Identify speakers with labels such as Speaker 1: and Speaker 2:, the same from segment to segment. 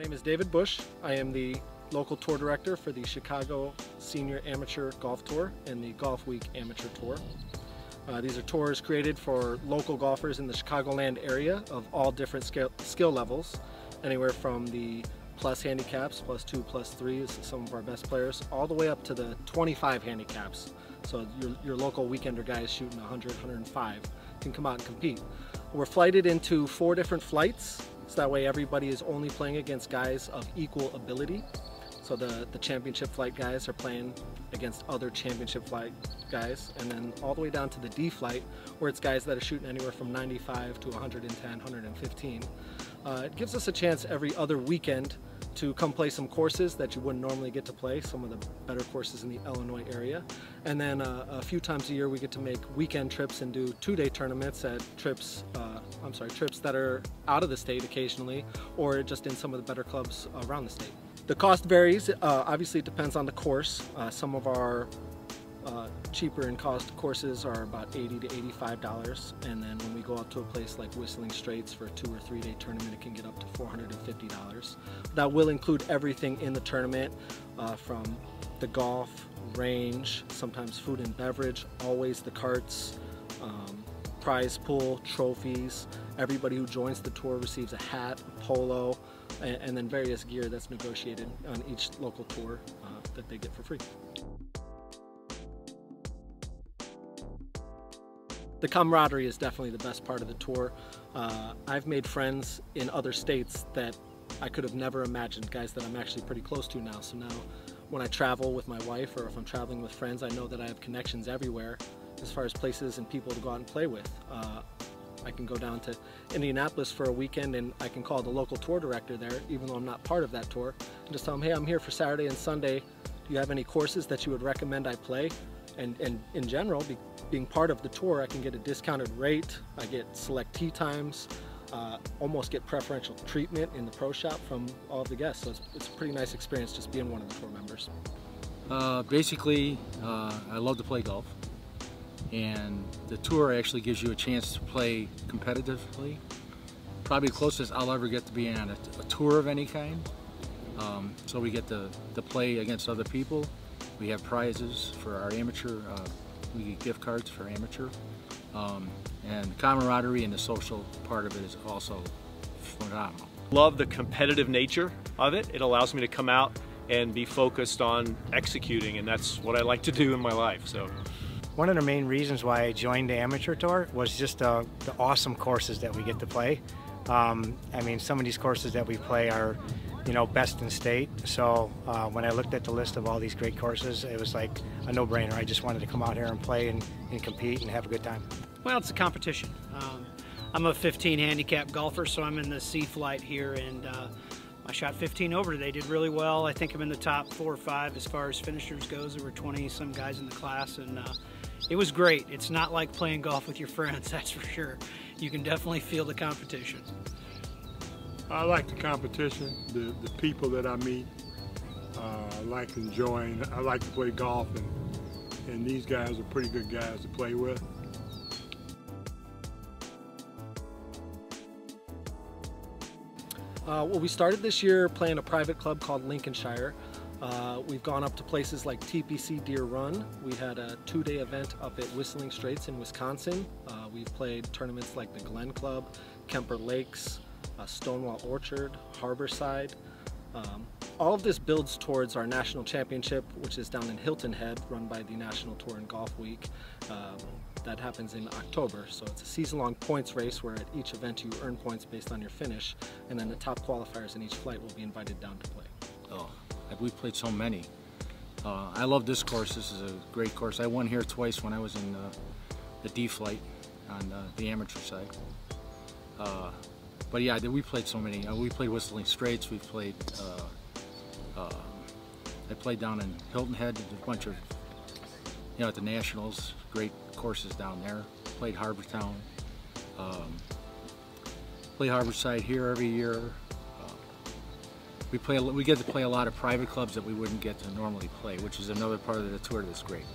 Speaker 1: My name is David Bush. I am the local tour director for the Chicago Senior Amateur Golf Tour and the Golfweek Amateur Tour. These are tours created for local golfers in the Chicagoland area of all different skill levels, anywhere from the plus handicaps, +2, +3 is some of our best players, all the way up to the 25 handicaps. So your local weekender guys shooting 100, 105 can come out and compete. We're flighted into 4 different flights, so that way everybody is only playing against guys of equal ability. So the championship flight guys are playing against other championship flight guys, and then all the way down to the D flight, where it's guys that are shooting anywhere from 95 to 110, 115. It gives us a chance every other weekend to come play some courses that you wouldn't normally get to play, some of the better courses in the Illinois area. And then a few times a year we get to make weekend trips and do 2-day tournaments at trips that are out of the state occasionally, or just in some of the better clubs around the state. The cost varies. Obviously it depends on the course. Some of our cheaper in cost courses are about $80 to $85, and then when we go out to a place like Whistling Straits for a 2- or 3-day tournament, it can get up to $450. That will include everything in the tournament, from the golf, range, sometimes food and beverage, always the carts, prize pool, trophies. Everybody who joins the tour receives a hat, a polo, and then various gear that's negotiated on each local tour that they get for free. The camaraderie is definitely the best part of the tour. I've made friends in other states that I could have never imagined, guys that I'm actually pretty close to now. So now when I travel with my wife, or if I'm traveling with friends, I know that I have connections everywhere as far as places and people to go out and play with. I can go down to Indianapolis for a weekend and I can call the local tour director there, even though I'm not part of that tour, and just tell them, hey, I'm here for Saturday and Sunday. Do you have any courses that you would recommend I play? And in general, being part of the tour, I can get a discounted rate, I get select tee times, almost get preferential treatment in the pro shop from all of the guests. So it's a pretty nice experience just being one of the tour members.
Speaker 2: Basically, I love to play golf, and the tour actually gives you a chance to play competitively. Probably the closest I'll ever get to being on a tour of any kind. So we get to play against other people. We have prizes for our amateur, we get gift cards for amateur, and the camaraderie and the social part of it is also phenomenal.
Speaker 3: Love the competitive nature of it. It allows me to come out and be focused on executing, and that's what I like to do in my life. So,
Speaker 4: one of the main reasons why I joined the amateur tour was just the awesome courses that we get to play. I mean, some of these courses that we play are, you know, best in state. So when I looked at the list of all these great courses, it was like a no-brainer. I just wanted to come out here and play and compete and have a good time.
Speaker 5: Well, it's a competition. I'm a 15 handicap golfer, so I'm in the C flight here, and I shot 15 over today. Did really well. I think I'm in the top 4 or 5 as far as finishers goes. There were 20-some guys in the class, and it was great. It's not like playing golf with your friends, that's for sure. You can definitely feel the competition.
Speaker 6: I like the competition, the people that I meet. I like enjoying. I like to play golf, and these guys are pretty good guys to play with.
Speaker 1: Well, we started this year playing a private club called Lincolnshire. We've gone up to places like TPC Deer Run. We had a 2-day event up at Whistling Straits in Wisconsin. We've played tournaments like the Glen Club, Kemper Lakes, Stonewall Orchard, Harborside. All of this builds towards our national championship, which is down in Hilton Head, run by the National Tour and Golfweek. That happens in October, so it's a season-long points race where at each event you earn points based on your finish, and then the top qualifiers in each flight will be invited down to play.
Speaker 2: Oh, we've played so many. I love this course. This is a great course. I won here twice when I was in the D flight on the amateur side. But yeah, we played so many. We played Whistling Straits. We've played. I played down in Hilton Head. A bunch of, you know, at the Nationals. Great courses down there. Played Harbortown. Play Harborside here every year. We get to play a lot of private clubs that we wouldn't get to normally play, which is another part of the tour that's great.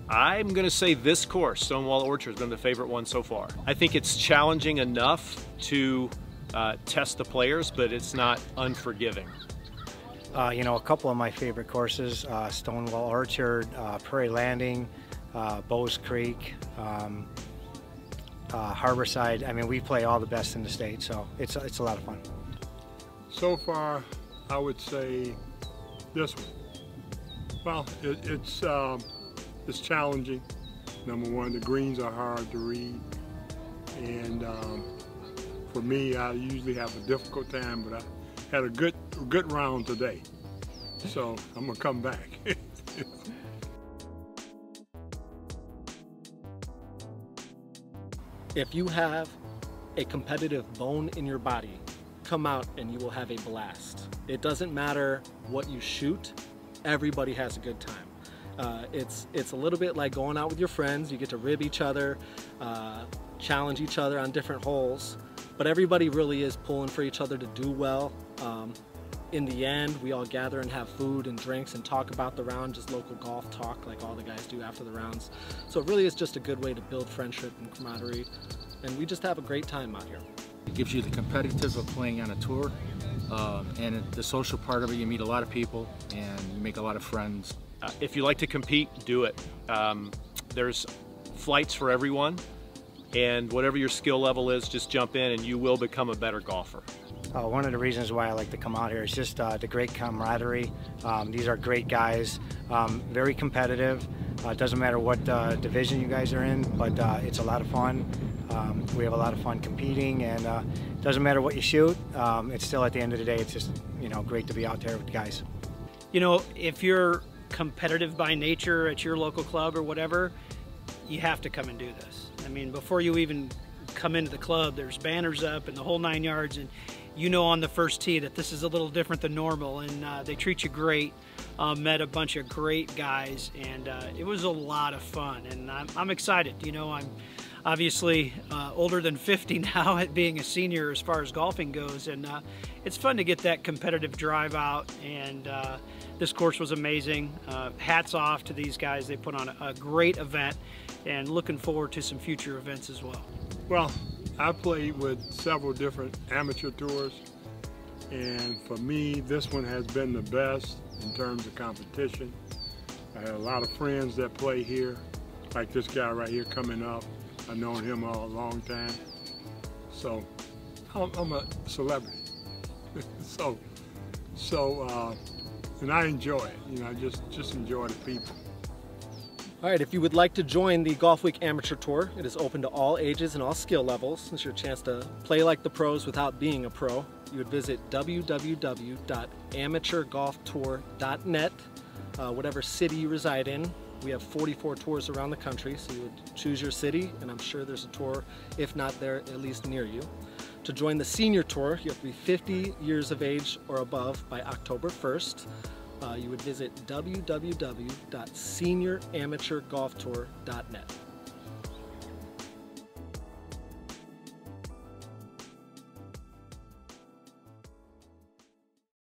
Speaker 3: I'm going to say this course, Stonewall Orchard, has been the favorite one so far. I think it's challenging enough to test the players, but it's not unforgiving.
Speaker 4: You know, a couple of my favorite courses, Stonewall Orchard, Prairie Landing, Bowes Creek, Harborside. I mean, we play all the best in the state, so it's a lot of fun.
Speaker 6: So far, I would say this one. Well, it's challenging. Number one, the greens are hard to read, and for me, I usually have a difficult time, but I had a good round today, so I'm gonna come back.
Speaker 1: If you have a competitive bone in your body, come out and you will have a blast. It doesn't matter what you shoot, everybody has a good time. It's a little bit like going out with your friends. You get to rib each other, challenge each other on different holes, but everybody really is pulling for each other to do well. In the end, we all gather and have food and drinks and talk about the round, just local golf talk like all the guys do after the rounds. So it really is just a good way to build friendship and camaraderie, and we just have a great time out here.
Speaker 2: It gives you the competitive of playing on a tour, and the social part of it. You meet a lot of people and you make a lot of friends.
Speaker 3: If you like to compete, do it. There's flights for everyone, and whatever your skill level is, just jump in and you will become a better golfer.
Speaker 4: One of the reasons why I like to come out here is just the great camaraderie. These are great guys, very competitive. It doesn't matter what division you guys are in, but it's a lot of fun. We have a lot of fun competing, and it doesn't matter what you shoot. It's still, at the end of the day, it's just, you know, great to be out there with guys.
Speaker 5: You know, if you're competitive by nature at your local club or whatever, you have to come and do this. I mean, before you even come into the club, there's banners up and the whole 9 yards, and you know on the first tee that this is a little different than normal, and they treat you great. Met a bunch of great guys, and it was a lot of fun, and I'm excited. You know, I'm obviously older than 50 now at being a senior as far as golfing goes, and it's fun to get that competitive drive out, and this course was amazing. Hats off to these guys. They put on a great event, and looking forward to some future events as well.
Speaker 6: Well, I played with several different amateur tours, and for me, this one has been the best in terms of competition. I had a lot of friends that play here, like this guy right here coming up. I've known him a long time, so I'm a celebrity. And I enjoy it. You know, I just enjoy the people.
Speaker 1: All right, if you would like to join the Golfweek Amateur Tour, it is open to all ages and all skill levels. It's your chance to play like the pros without being a pro. You would visit www.amateurgolftour.net, whatever city you reside in. We have 44 tours around the country, so you would choose your city, and I'm sure there's a tour, if not there, at least near you. To join the senior tour, you have to be 50 years of age or above by October 1st. You would visit www.senioramateurgolftour.net.